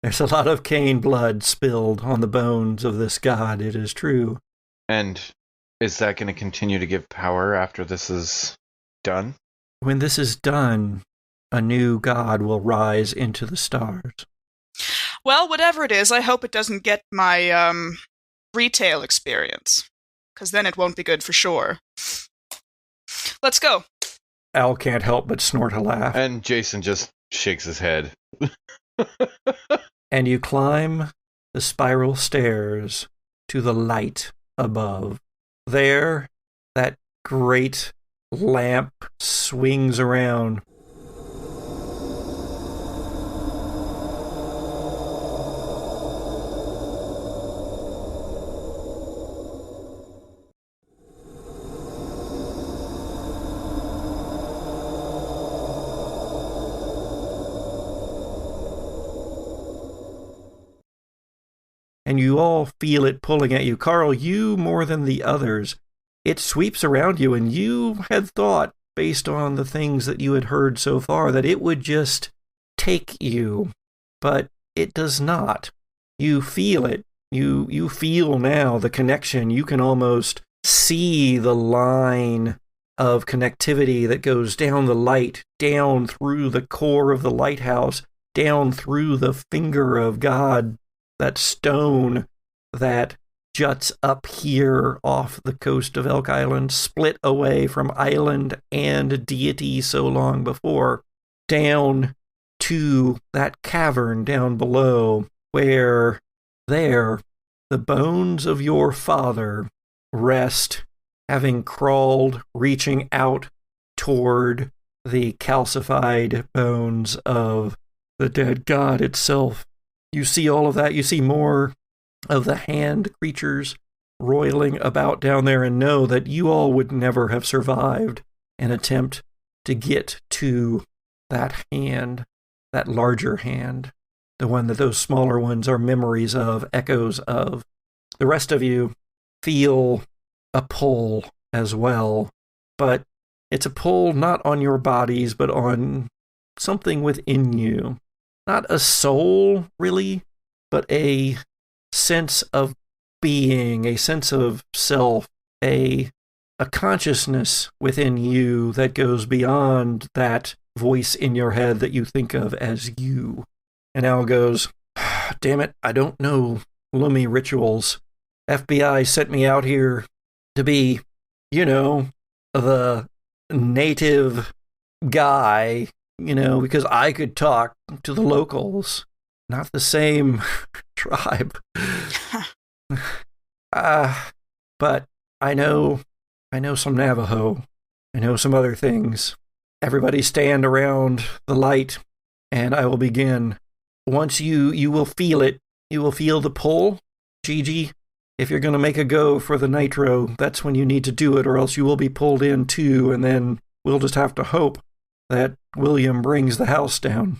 There's a lot of Cain blood spilled on the bones of this god, it is true. And is that going to continue to give power after this is done? When this is done, a new god will rise into the stars. Well, whatever it is, I hope it doesn't get my retail experience, because then it won't be good for sure. Let's go. Al can't help but snort a laugh. And Jason just shakes his head. And you climb the spiral stairs to the light above. There, that great lamp swings around. And you all feel it pulling at you. Carl, you more than the others. It sweeps around you, and you had thought based on the things that you had heard so far, that it would just take you, but it does not. You feel it. You feel now the connection. You can almost see the line of connectivity that goes down the light, down through the core of the lighthouse, down through the finger of God, that stone that juts up here off the coast of Elk Island, split away from island and deity so long before, down to that cavern down below, where there the bones of your father rest, having crawled, reaching out toward the calcified bones of the dead god itself. You see all of that. You see more of the hand creatures roiling about down there, and know that you all would never have survived an attempt to get to that hand, that larger hand, the one that those smaller ones are memories of, echoes of. The rest of you feel a pull as well, but it's a pull not on your bodies, but on something within you. Not a soul, really, but a sense of being, a sense of self, a consciousness within you that goes beyond that voice in your head that you think of as you. And Al goes, damn it, I don't know Lumi rituals. FBI sent me out here to be, the native guy, because I could talk to the locals, not the same tribe. But I know some Navajo. I know some other things. Everybody stand around the light, and I will begin. Once you will feel it. You will feel the pull. Gigi, if you're going to make a go for the nitro, that's when you need to do it, or else you will be pulled in too, and then we'll just have to hope that William brings the house down.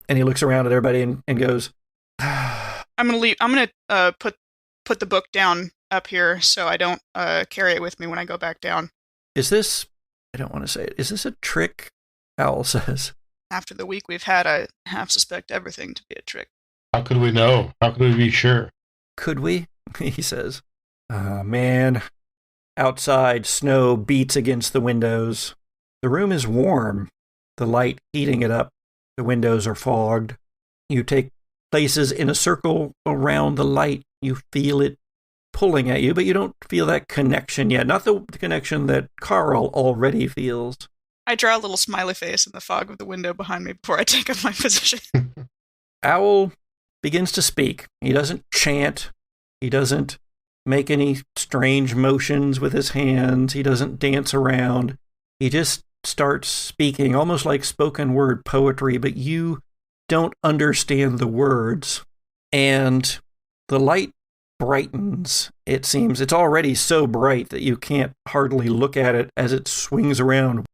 And he looks around at everybody and goes, I'm gonna leave. I'm gonna put the book down up here so I don't carry it with me when I go back down. Is this? I don't want to say it. Is this a trick? Owl says. After the week we've had, I half suspect everything to be a trick. How could we know? How could we be sure? Could we? He says. Man, outside snow beats against the windows. The room is warm, the light heating it up. The windows are fogged. You take places in a circle around the light. You feel it pulling at you, but you don't feel that connection yet. Not the connection that Carl already feels. I draw a little smiley face in the fog of the window behind me before I take up my position. Owl begins to speak. He doesn't chant. He doesn't make any strange motions with his hands. He doesn't dance around. He just starts speaking, almost like spoken word poetry, but you don't understand the words. And the light brightens, it seems. It's already so bright that you can't hardly look at it as it swings around.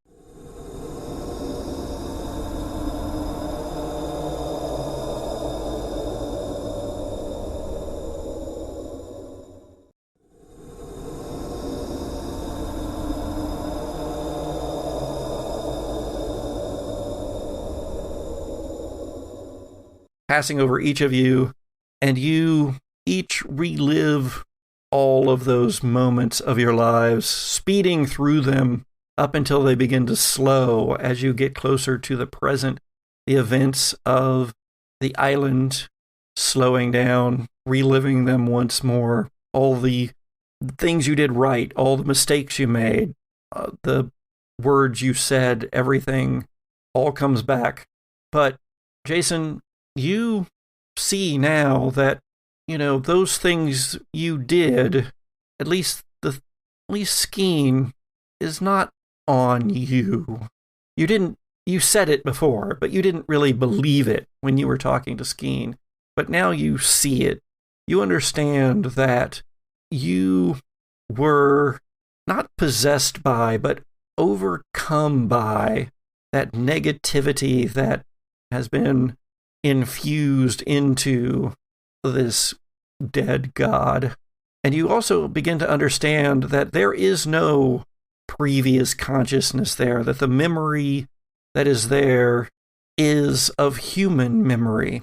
Passing over each of you, and you each relive all of those moments of your lives, speeding through them up until they begin to slow as you get closer to the present, the events of the island slowing down, reliving them once more, all the things you did right, all the mistakes you made, the words you said, everything all comes back. But Jason, you see now that, those things you did, at least Skeen is not on you. You said it before, but you didn't really believe it when you were talking to Skeen. But now you see it. You understand that you were not possessed by, but overcome by that negativity that has been infused into this dead god. And you also begin to understand that there is no previous consciousness there, that the memory that is there is of human memory.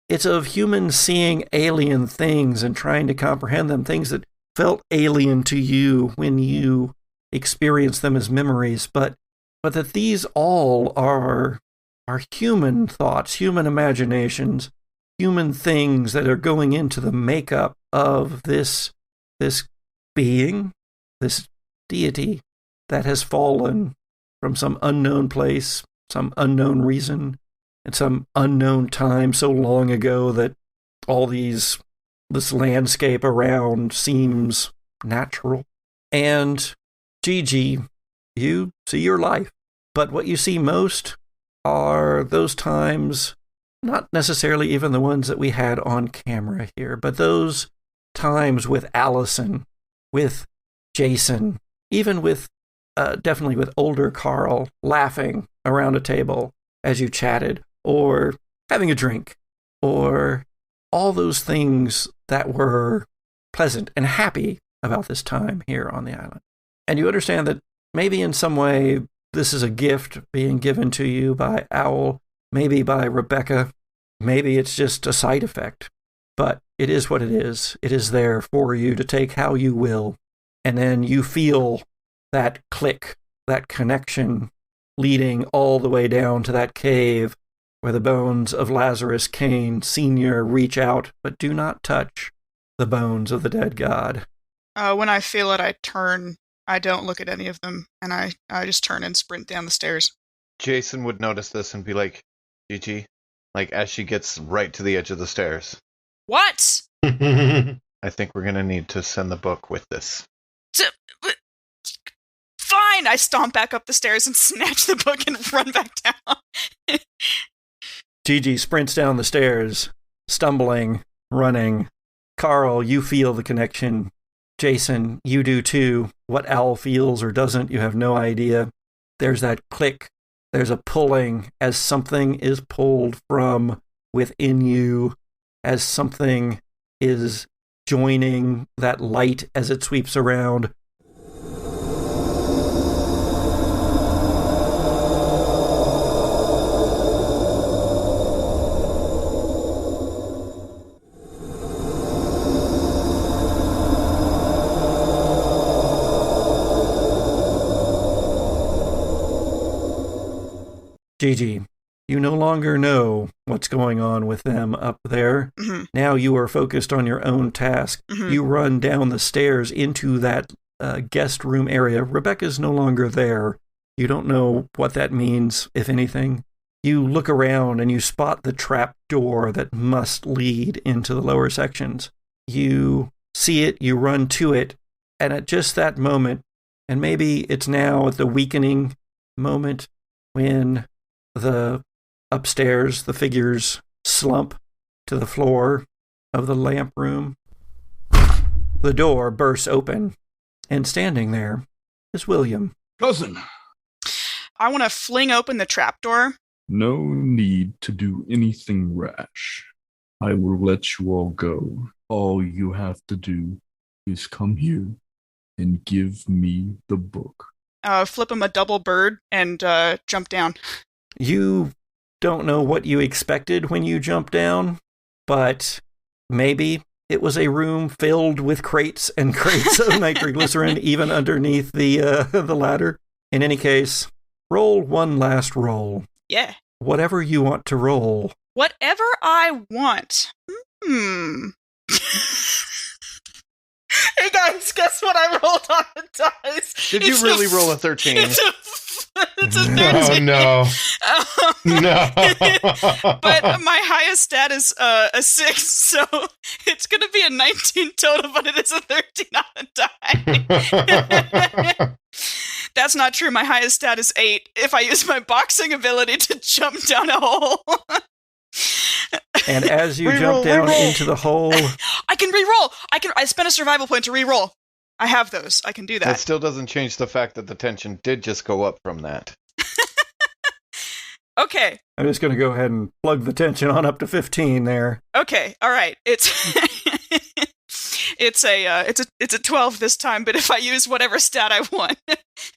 It's of humans seeing alien things and trying to comprehend them, things that felt alien to you when you experienced them as memories, but that these all are human thoughts, human imaginations, human things that are going into the makeup of this being, this deity that has fallen from some unknown place, some unknown reason, at some unknown time so long ago that all this landscape around seems natural. And Gigi, you see your life, but what you see most are those times, not necessarily even the ones that we had on camera here, but those times with Allison, with Jason, even with definitely with older Carl, laughing around a table as you chatted, or having a drink, or all those things that were pleasant and happy about this time here on the island. And you understand that maybe in some way this is a gift being given to you by Owl, maybe by Rebecca, maybe it's just a side effect, but it is what it is. It is there for you to take how you will, and then you feel that click, that connection leading all the way down to that cave where the bones of Lazarus Kane Sr. reach out but do not touch the bones of the dead god. When I feel it, I turn. I don't look at any of them, and I just turn and sprint down the stairs. Jason would notice this and be like, Gigi, like as she gets right to the edge of the stairs. What? I think we're going to need to send the book with this. Fine! I stomp back up the stairs and snatch the book and run back down. Gigi sprints down the stairs, stumbling, running. Carl, you feel the connection. Jason, you do too. What Owl feels or doesn't, you have no idea. There's that click. There's a pulling as something is pulled from within you, as something is joining that light as it sweeps around. Gigi, you no longer know what's going on with them up there. Mm-hmm. Now you are focused on your own task. Mm-hmm. You run down the stairs into that guest room area. Rebecca's no longer there. You don't know what that means, if anything. You look around and you spot the trap door that must lead into the lower sections. You see it, you run to it, and at just that moment, and maybe it's now at the weakening moment when the upstairs, the figures slump to the floor of the lamp room. The door bursts open, and standing there is William. Cousin! I want to fling open the trapdoor. No need to do anything rash. I will let you all go. All you have to do is come here and give me the book. Flip him a double bird and jump down. You don't know what you expected when you jumped down, but maybe it was a room filled with crates and crates of nitroglycerin even underneath the ladder. In any case, roll one last roll. Yeah. Whatever you want to roll. Whatever I want. Hey guys, guess what I rolled on the dice? Did you really roll a 13? It's a 13. No. No. But my highest stat is a 6, so it's going to be a 19 total, but it is a 13 on the die. That's not true. My highest stat is 8 if I use my boxing ability to jump down a hole. And as you jump down into the hole... I can re-roll! I spent a survival point to re-roll. I have those. I can do that. That still doesn't change the fact that the tension did just go up from that. Okay. I'm just going to go ahead and plug the tension on up to 15 there. Okay, all right. It's it's a 12 this time, but if I use whatever stat I want,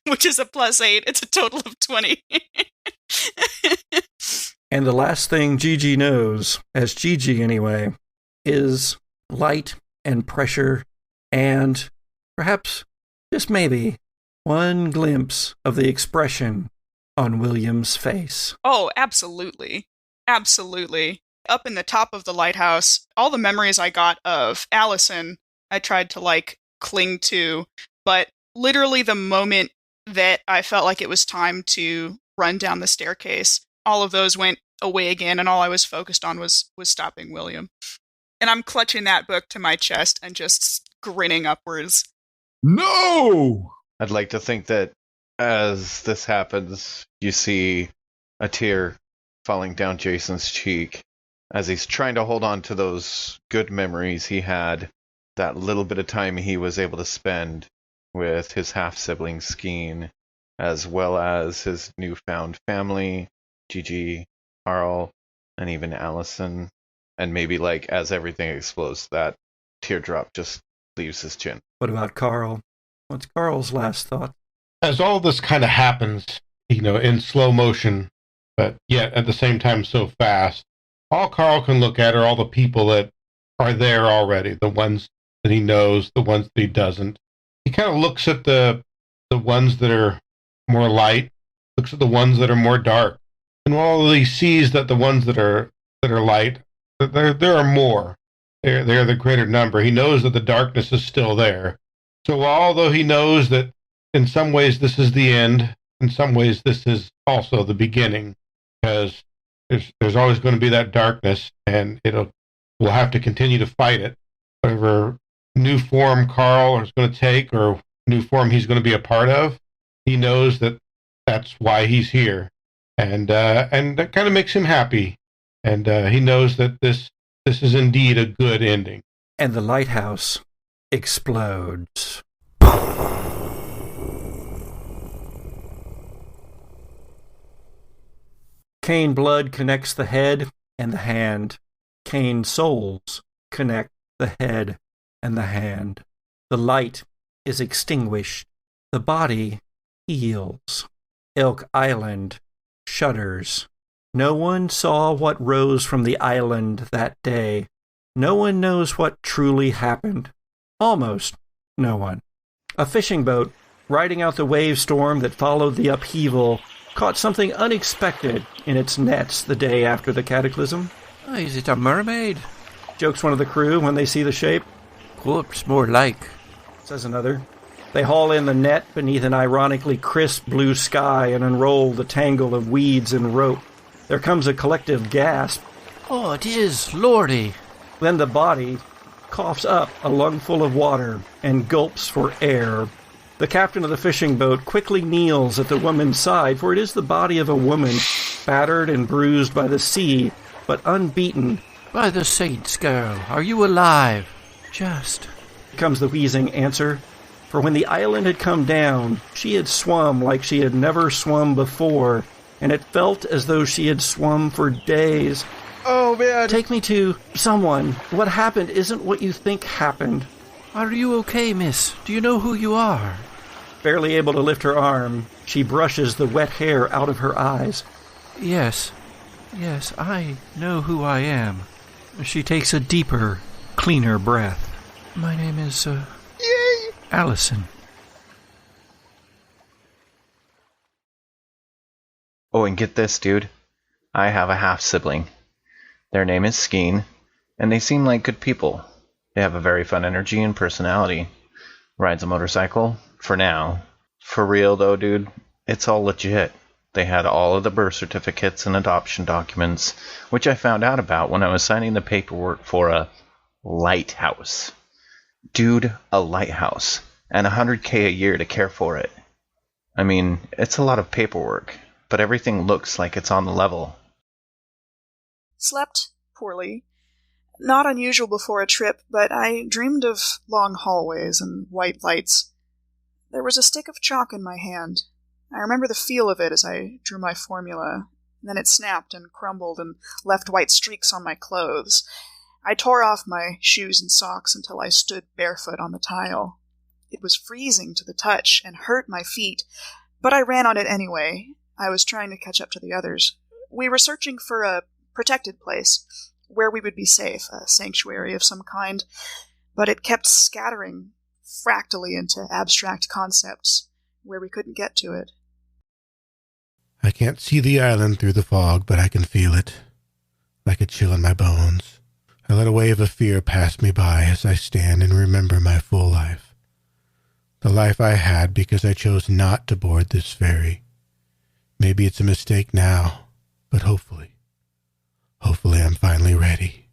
which is a +8. It's a total of 20. And the last thing Gigi knows, as Gigi anyway, is light and pressure and perhaps, just maybe, one glimpse of the expression on William's face. Oh, absolutely. Absolutely. Up in the top of the lighthouse, all the memories I got of Allison, I tried to, cling to, but literally the moment that I felt like it was time to run down the staircase, all of those went away again, and all I was focused on was stopping William. And I'm clutching that book to my chest and just grinning upwards. No! I'd like to think that as this happens, you see a tear falling down Jason's cheek as he's trying to hold on to those good memories he had, that little bit of time he was able to spend with his half-sibling Skeen, as well as his newfound family, Gigi, Carl, and even Allison. And maybe, as everything explodes, that teardrop just leaves his chin. What about Carl? What's Carl's last thought? As all this kind of happens, in slow motion, but yet at the same time so fast, all Carl can look at are all the people that are there already, the ones that he knows, the ones that he doesn't. He kind of looks at the ones that are more light, looks at the ones that are more dark, and while he sees that the ones that are light, there are more. They're the greater number. He knows that the darkness is still there. So although he knows that in some ways this is the end, in some ways this is also the beginning, because there's always going to be that darkness, and we'll have to continue to fight it. Whatever new form Carl is going to take, or new form he's going to be a part of, he knows that that's why he's here, and that kind of makes him happy, and he knows that this is indeed a good ending. And the lighthouse explodes. Cain blood connects the head and the hand. Cain souls connect the head and the hand. The light is extinguished. The body heals. Elk Island shudders. No one saw what rose from the island that day. No one knows what truly happened. Almost no one. A fishing boat, riding out the wave storm that followed the upheaval, caught something unexpected in its nets the day after the cataclysm. Oh, is it a mermaid? Jokes one of the crew when they see the shape. Corpse, more like, says another. They haul in the net beneath an ironically crisp blue sky and unroll the tangle of weeds and rope. There comes a collective gasp. Oh, it is, lordy. Then the body coughs up a lungful of water and gulps for air. The captain of the fishing boat quickly kneels at the woman's side, for it is the body of a woman, battered and bruised by the sea, but unbeaten. By the saints, girl, are you alive? Just, comes the wheezing answer. For when the island had come down, she had swum like she had never swum before, and it felt as though she had swum for days. Oh, man. Take me to someone. What happened isn't what you think happened. Are you okay, miss? Do you know who you are? Barely able to lift her arm, she brushes the wet hair out of her eyes. Yes, I know who I am. She takes a deeper, cleaner breath. My name is, Allison. Oh, and get this, dude. I have a half-sibling. Their name is Skeen, and they seem like good people. They have a very fun energy and personality. Rides a motorcycle, for now. For real, though, dude, it's all legit. They had all of the birth certificates and adoption documents, which I found out about when I was signing the paperwork for a lighthouse. Dude, a lighthouse. And $100K a year to care for it. I mean, it's a lot of paperwork, but everything looks like it's on the level. Slept poorly. Not unusual before a trip, but I dreamed of long hallways and white lights. There was a stick of chalk in my hand. I remember the feel of it as I drew my formula. Then it snapped and crumbled and left white streaks on my clothes. I tore off my shoes and socks until I stood barefoot on the tile. It was freezing to the touch and hurt my feet, but I ran on it anyway. I was trying to catch up to the others. We were searching for a protected place, where we would be safe, a sanctuary of some kind, but it kept scattering fractally into abstract concepts, where we couldn't get to it. I can't see the island through the fog, but I can feel it, like a chill in my bones. I let a wave of fear pass me by as I stand and remember my full life. The life I had because I chose not to board this ferry. Maybe it's a mistake now, but hopefully I'm finally ready.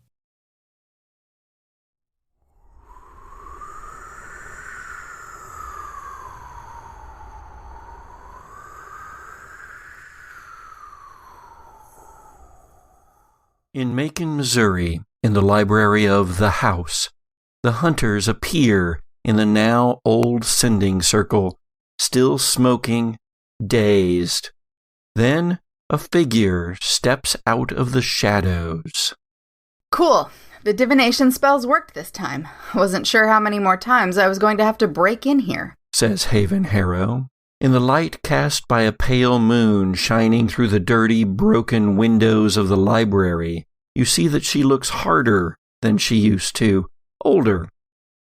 In Macon, Missouri, in the library of the house, the hunters appear in the now old sending circle, still smoking, dazed. Then a figure steps out of the shadows. Cool. The divination spells worked this time. Wasn't sure how many more times I was going to have to break in here, says Haven Harrow. In the light cast by a pale moon shining through the dirty, broken windows of the library, you see that she looks harder than she used to, older.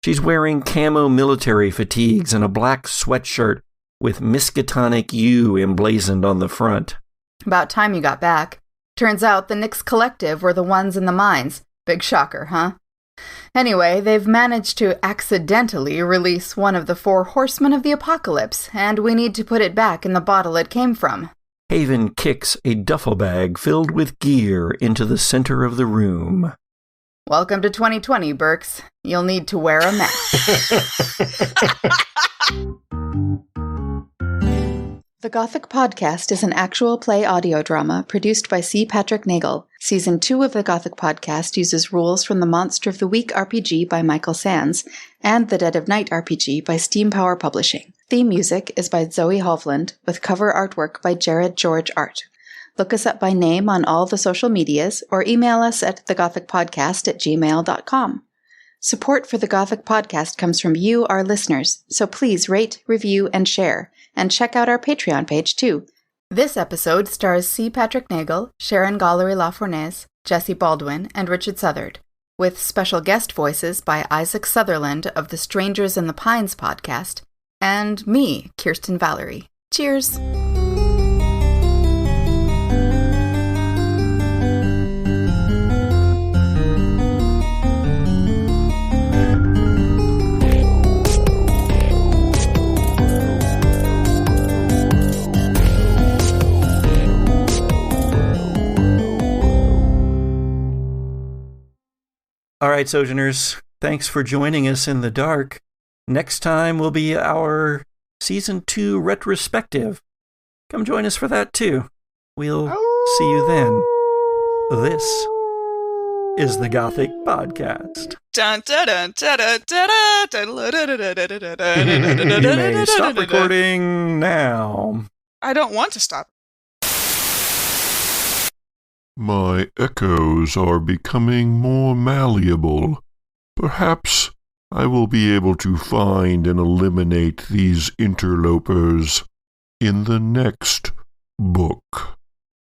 She's wearing camo military fatigues and a black sweatshirt with Miskatonic U emblazoned on the front. About time you got back. Turns out the Nyx Collective were the ones in the mines. Big shocker, huh? Anyway, they've managed to accidentally release one of the 4 horsemen of the apocalypse, and we need to put it back in the bottle it came from. Haven kicks a duffel bag filled with gear into the center of the room. Welcome to 2020, Burks. You'll need to wear a mask. The Gothic Podcast is an actual play audio drama produced by C. Patrick Nagel. Season 2 of the Gothic Podcast uses rules from the Monster of the Week RPG by Michael Sands and the Dead of Night RPG by Steam Power Publishing. Theme music is by Zoe Hovland, with cover artwork by Jared George Art. Look us up by name on all the social medias or email us at thegothicpodcast@gmail.com. Support for the Gothic Podcast comes from you, our listeners, so please rate, review, and share. And check out our Patreon page, too. This episode stars C. Patrick Nagel, Sharon Gollery-LaFournaise, Jesse Baldwin, and Richard Southard, with special guest voices by Isaac Sutherland of the Strangers in the Pines podcast, and me, Kirsten Valerie. Cheers! All right, Sojourners, thanks for joining us in the dark. Next time will be our Season 2 retrospective. Come join us for that, too. We'll see you then. This is the Gothic Podcast. You may stop recording now. I don't want to stop. My echoes are becoming more malleable. Perhaps I will be able to find and eliminate these interlopers in the next book.